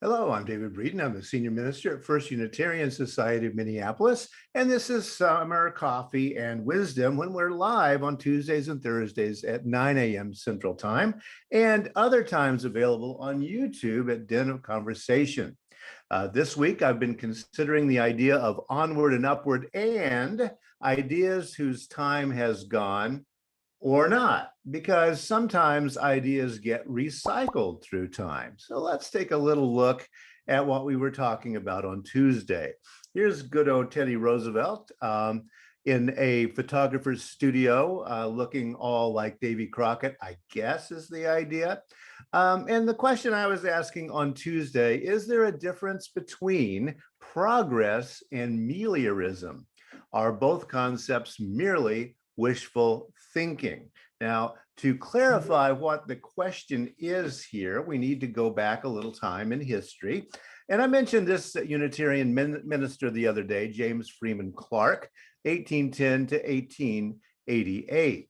Hello, I'm David Breeden. I'm the Senior Minister at First Unitarian Society of Minneapolis, and this is Summer Coffee and Wisdom when we're live on Tuesdays and Thursdays at 9 a.m. Central Time, and other times available on YouTube at Den of Conversation. This week, I've been considering the idea of onward and upward and ideas whose time has gone or not, because sometimes ideas get recycled through time. So let's take a little look at what we were talking about on Tuesday. Here's good old Teddy Roosevelt in a photographer's studio, looking all like Davy Crockett, I guess is the idea. And the question I was asking on Tuesday, is there a difference between progress and meliorism? Are both concepts merely wishful thinking? Now, to clarify what the question is here, we need to go back a little time in history. And I mentioned this Unitarian minister the other day, James Freeman Clarke, 1810 to 1888.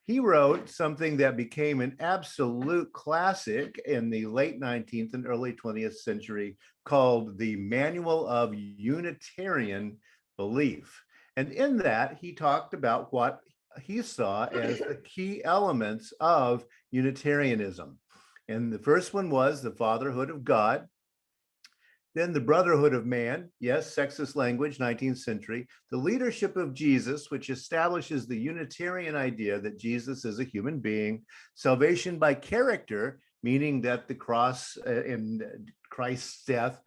He wrote something that became an absolute classic in the late 19th and early 20th century called the Manual of Unitarian Belief. And in that, he talked about what he saw as the key elements of Unitarianism. And the first one was the fatherhood of God. Then the brotherhood of man, yes, sexist language, 19th century. The leadership of Jesus, which establishes the Unitarian idea that Jesus is a human being. Salvation by character, meaning that the cross and Christ's death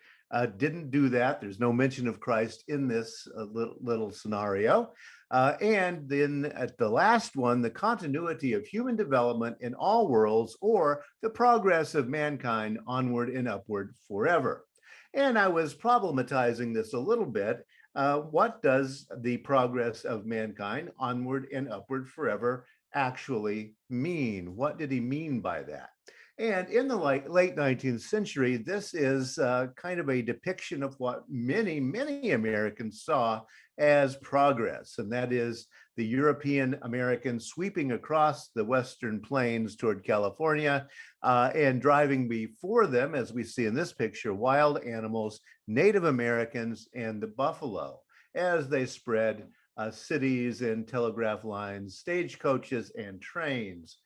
didn't do that. There's no mention of Christ in this little scenario. And then at the last one, the continuity of human development in all worlds, or the progress of mankind onward and upward forever. And I was problematizing this a little bit. What does the progress of mankind onward and upward forever actually mean? What did he mean by that? And in the late 19th century, this is kind of a depiction of what many Americans saw as progress, and that is the European Americans sweeping across the Western plains toward California and driving before them, as we see in this picture, wild animals, Native Americans, and the buffalo as they spread cities and telegraph lines, stagecoaches, and trains.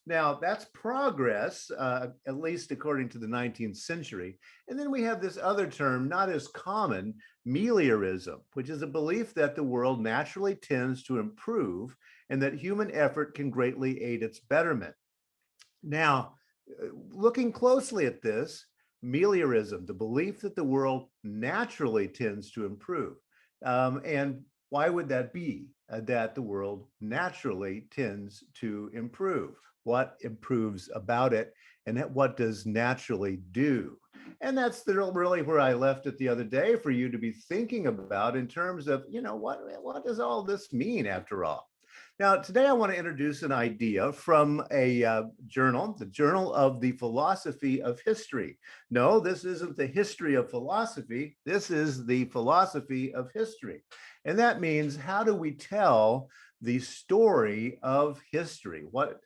Now, that's progress, at least according to the 19th century. And then we have this other term, not as common, meliorism, which is a belief that the world naturally tends to improve and that human effort can greatly aid its betterment. Now, looking closely at this, meliorism, the belief that the world naturally tends to improve. And why would that be, that the world naturally tends to improve? What improves about it, and what does naturally do? And that's really where I left it the other day for you to be thinking about in terms of, what does all this mean after all? Now, today I want to introduce an idea from a journal, the Journal of the Philosophy of History. No, this isn't the history of philosophy. This is the philosophy of history. And that means, how do we tell the story of history? What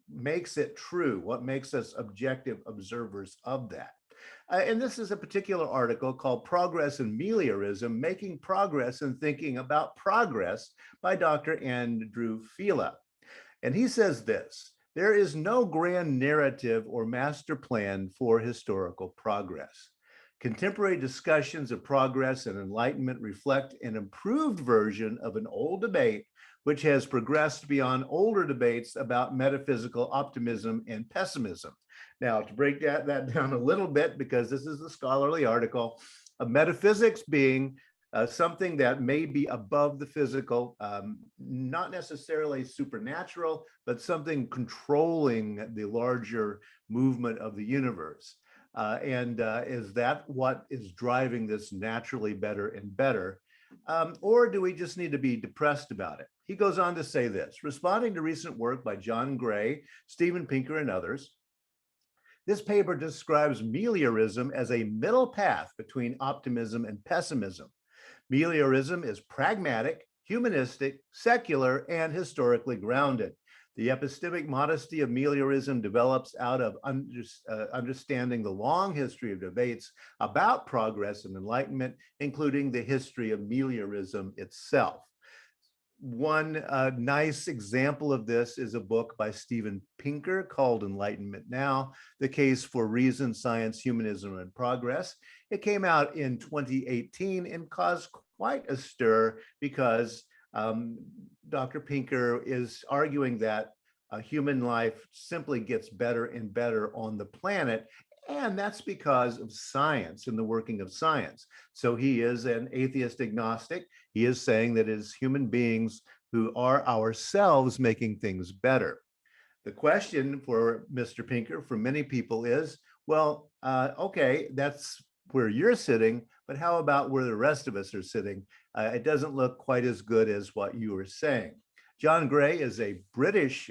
makes it true? What makes us objective observers of that? And this is a particular article called Progress and Meliorism, Making Progress and Thinking About Progress by Dr. Andrew Fila. And he says this: there is no grand narrative or master plan for historical progress. Contemporary discussions of progress and enlightenment reflect an improved version of an old debate which has progressed beyond older debates about metaphysical optimism and pessimism. Now, to break that down a little bit, because this is a scholarly article, metaphysics being something that may be above the physical, not necessarily supernatural, but something controlling the larger movement of the universe. And is that what is driving this naturally better and better? Or do we just need to be depressed about it? He goes on to say this: responding to recent work by John Gray, Steven Pinker, and others, this paper describes meliorism as a middle path between optimism and pessimism. Meliorism is pragmatic, humanistic, secular, and historically grounded. The epistemic modesty of Ameliorism develops out of understanding the long history of debates about progress and enlightenment, including the history of Ameliorism itself. One nice example of this is a book by Steven Pinker called Enlightenment Now, The Case for Reason, Science, Humanism, and Progress. It came out in 2018 and caused quite a stir because Dr. Pinker is arguing that human life simply gets better and better on the planet. And that's because of science and the working of science. So he is an atheist agnostic. He is saying that it is human beings who are ourselves making things better. The question for Mr. Pinker, for many people is, well, okay, that's where you're sitting, but how about where the rest of us are sitting? It doesn't look quite as good as what you were saying. John Gray is a British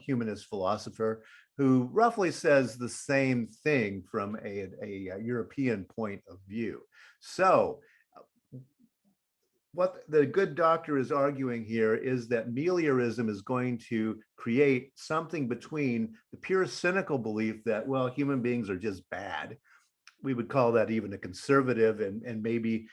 humanist philosopher who roughly says the same thing from a European point of view. So what the good doctor is arguing here is that meliorism is going to create something between the pure cynical belief that, well, human beings are just bad. We would call that even a conservative and maybe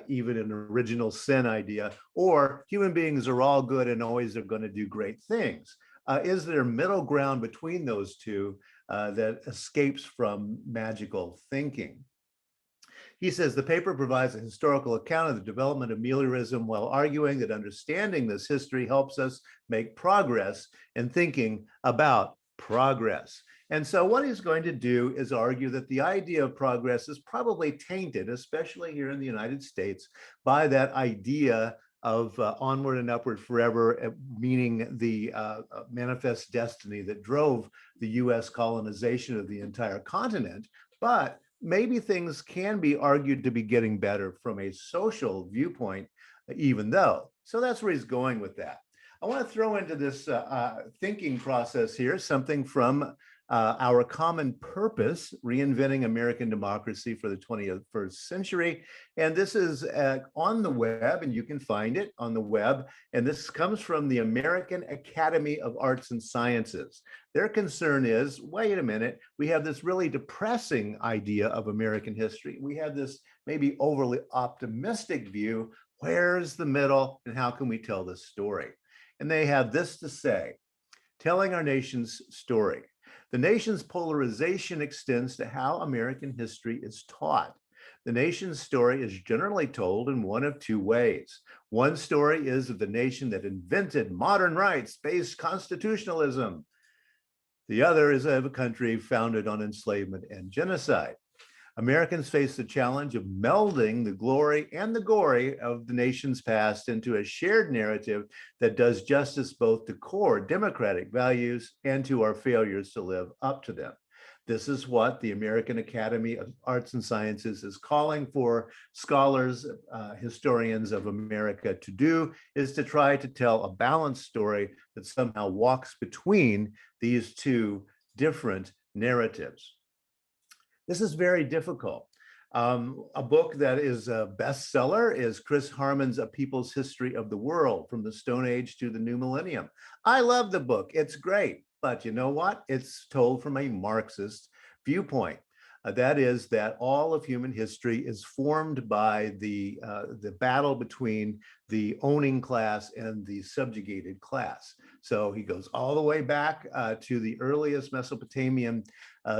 even an original sin idea, or human beings are all good and always are going to do great things. Is there middle ground between those two that escapes from magical thinking? He says the paper provides a historical account of the development of meliorism while arguing that understanding this history helps us make progress in thinking about progress. And so what he's going to do is argue that the idea of progress is probably tainted, especially here in the United States, by that idea of onward and upward forever, meaning the manifest destiny that drove the US colonization of the entire continent. But maybe things can be argued to be getting better from a social viewpoint, even though. So that's where he's going with that. I want to throw into this thinking process here something from Our Common Purpose, Reinventing American Democracy for the 21st Century. And this is on the web, and you can find it on the web. And this comes from the American Academy of Arts and Sciences. Their concern is, wait a minute, we have this really depressing idea of American history. We have this maybe overly optimistic view. Where's the middle, and how can we tell this story? And they have this to say: telling our nation's story. The nation's polarization extends to how American history is taught. The nation's story is generally told in one of two ways. One story is of the nation that invented modern rights-based constitutionalism. The other is of a country founded on enslavement and genocide. Americans face the challenge of melding the glory and the gory of the nation's past into a shared narrative that does justice both to core democratic values and to our failures to live up to them. This is what the American Academy of Arts and Sciences is calling for scholars, historians of America to do, is to try to tell a balanced story that somehow walks between these two different narratives. This is very difficult. A book that is a bestseller is Chris Harmon's A People's History of the World, From the Stone Age to the New Millennium. I love the book. It's great. But you know what? It's told from a Marxist viewpoint. That is that all of human history is formed by the battle between the owning class and the subjugated class. So he goes all the way back to the earliest Mesopotamian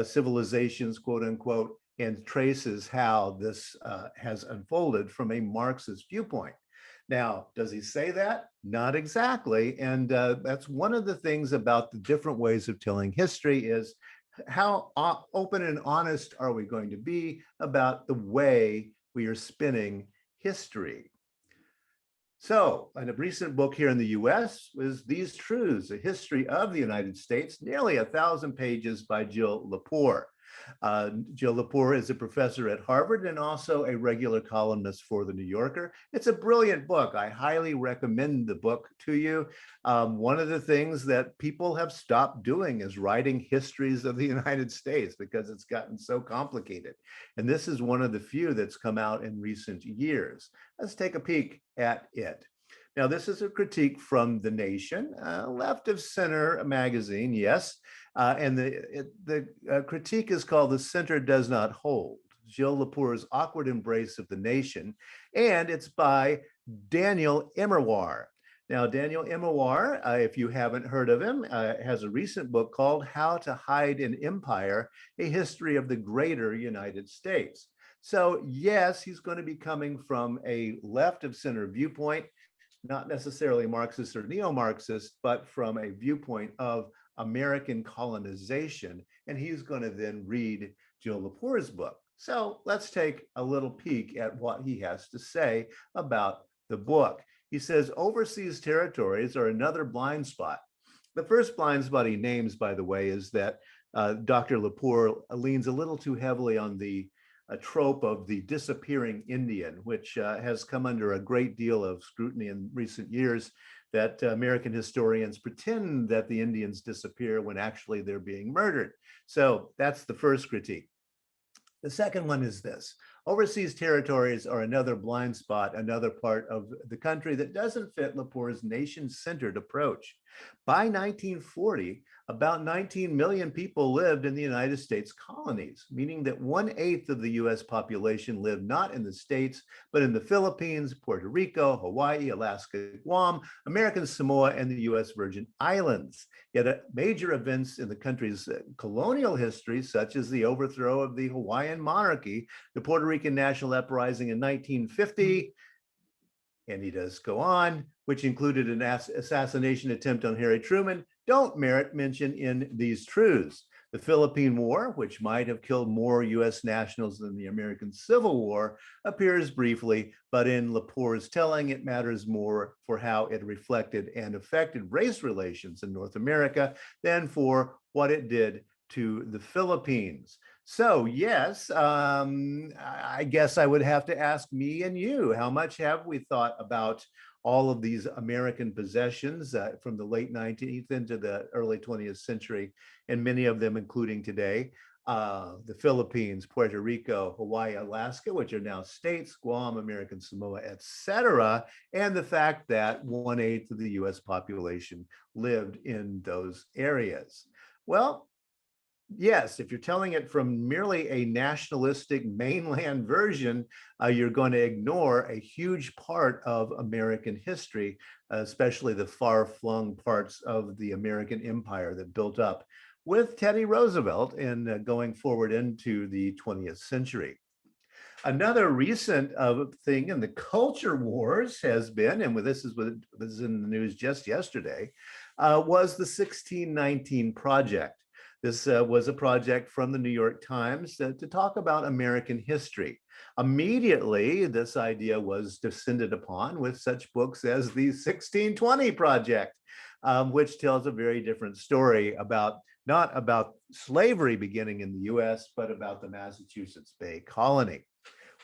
civilizations, quote unquote, and traces how this has unfolded from a Marxist viewpoint. Now, does he say that? Not exactly. And that's one of the things about the different ways of telling history is how open and honest are we going to be about the way we are spinning history? So, in a recent book here in the US was These Truths, A History of the United States, nearly 1,000 pages by Jill Lepore. Jill Lepore is a professor at Harvard and also a regular columnist for The New Yorker. It's a brilliant book. I highly recommend the book to you. One of the things that people have stopped doing is writing histories of the United States because it's gotten so complicated. And this is one of the few that's come out in recent years. Let's take a peek at it. Now, this is a critique from The Nation, left of center magazine, yes. And the critique is called The Center Does Not Hold, Gilles Lepour's Awkward Embrace of the Nation. And it's by Daniel Immerwahr. Now, Daniel Immerwahr, if you haven't heard of him, has a recent book called How to Hide an Empire, A History of the Greater United States. So yes, he's going to be coming from a left of center viewpoint, not necessarily Marxist or neo-Marxist, but from a viewpoint of American colonization. And he's going to then read Gilles Lepour's book. So let's take a little peek at what he has to say about the book. He says, overseas territories are another blind spot. The first blind spot he names, by the way, is that Dr. Lepour leans a little too heavily on the trope of the disappearing Indian, which has come under a great deal of scrutiny in recent years, that American historians pretend that the Indians disappear when actually they're being murdered. So that's the first critique. The second one is this: overseas territories are another blind spot, another part of the country that doesn't fit Lepour's nation-centered approach. By 1940, about 19 million people lived in the United States colonies, meaning that 1/8 of the US population lived not in the States, but in the Philippines, Puerto Rico, Hawaii, Alaska, Guam, American Samoa, and the US Virgin Islands. Yet major events in the country's colonial history, such as the overthrow of the Hawaiian monarchy, the Puerto Rican national uprising in 1950, and he does go on, which included an assassination attempt on Harry Truman, don't merit mention in these truths. The Philippine War, which might have killed more US nationals than the American Civil War, appears briefly, but in Lepour's telling, it matters more for how it reflected and affected race relations in North America than for what it did to the Philippines. So yes, I guess I would have to ask me and you, how much have we thought about all of these American possessions from the late 19th into the early 20th century, and many of them, including today, the Philippines, Puerto Rico, Hawaii, Alaska, which are now states, Guam, American Samoa, etc., and the fact that 1/8 of the US population lived in those areas. Well, yes, if you're telling it from merely a nationalistic mainland version, you're going to ignore a huge part of American history, especially the far-flung parts of the American empire that built up with Teddy Roosevelt in going forward into the 20th century. Another recent thing in the culture wars has been, and this is what was in the news just yesterday, was the 1619 Project. This was a project from the New York Times to talk about American history. Immediately, this idea was descended upon with such books as the 1620 Project, which tells a very different story about not about slavery beginning in the US, but about the Massachusetts Bay Colony.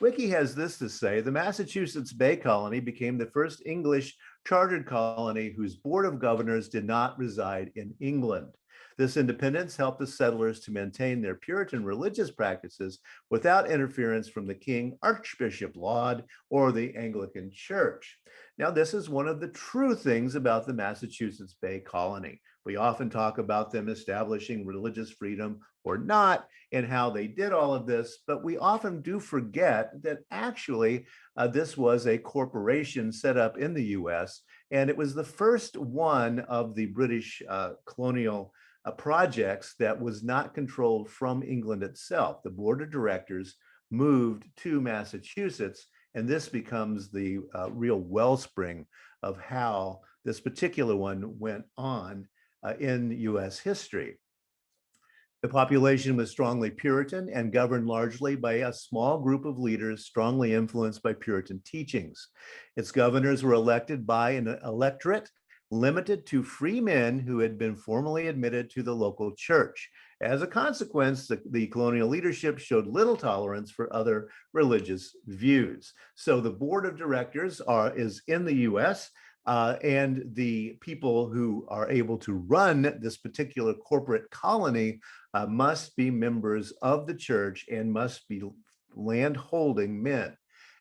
Wiki has this to say: the Massachusetts Bay Colony became the first English chartered colony whose board of governors did not reside in England. This independence helped the settlers to maintain their Puritan religious practices without interference from the King, Archbishop Laud, or the Anglican Church. Now, this is one of the true things about the Massachusetts Bay Colony. We often talk about them establishing religious freedom or not, and how they did all of this, but we often do forget that actually this was a corporation set up in the US, and it was the first one of the British colonial projects that was not controlled from England itself. The board of directors moved to Massachusetts, and this becomes the real wellspring of how this particular one went on in US history. The population was strongly Puritan and governed largely by a small group of leaders strongly influenced by Puritan teachings. Its governors were elected by an electorate limited to free men who had been formally admitted to the local church. As a consequence, the colonial leadership showed little tolerance for other religious views. So the board of directors is in the US, and the people who are able to run this particular corporate colony must be members of the church and must be land-holding men.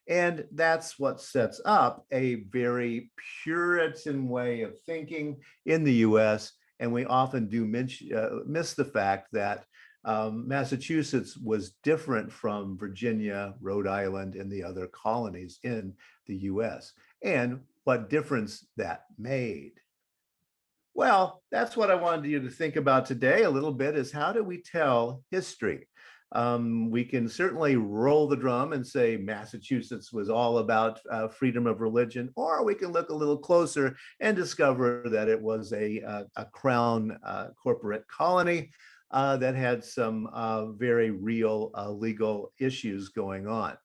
And that's what sets up a very Puritan way of thinking in the US. And we often do miss the fact that Massachusetts was different from Virginia, Rhode Island, and the other colonies in the US, and what difference that made. Well, that's what I wanted you to think about today a little bit is how do we tell history? We can certainly roll the drum and say Massachusetts was all about freedom of religion, or we can look a little closer and discover that it was a crown corporate colony that had some very real legal issues going on.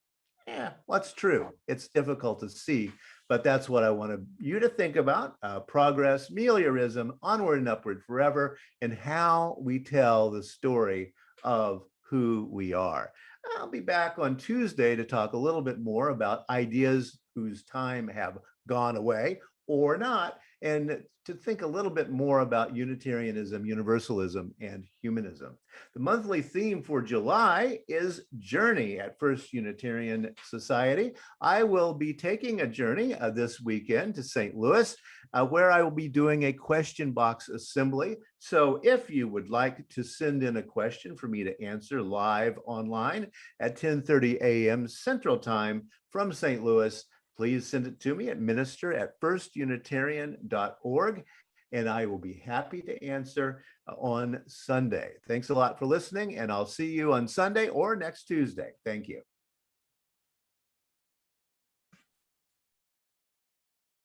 Yeah, what's true? It's difficult to see, but that's what I want you to think about. Progress, meliorism, onward and upward forever, and how we tell the story of who we are. I'll be back on Tuesday to talk a little bit more about ideas whose time have gone away or not, and to think a little bit more about Unitarianism, Universalism, and Humanism. The monthly theme for July is Journey at First Unitarian Society. I will be taking a journey this weekend to St. Louis, where I will be doing a question box assembly. So if you would like to send in a question for me to answer live online at 10:30 a.m. Central Time from St. Louis, please send it to me at minister@firstunitarian.org, and I will be happy to answer on Sunday. Thanks a lot for listening, and I'll see you on Sunday or next Tuesday. Thank you.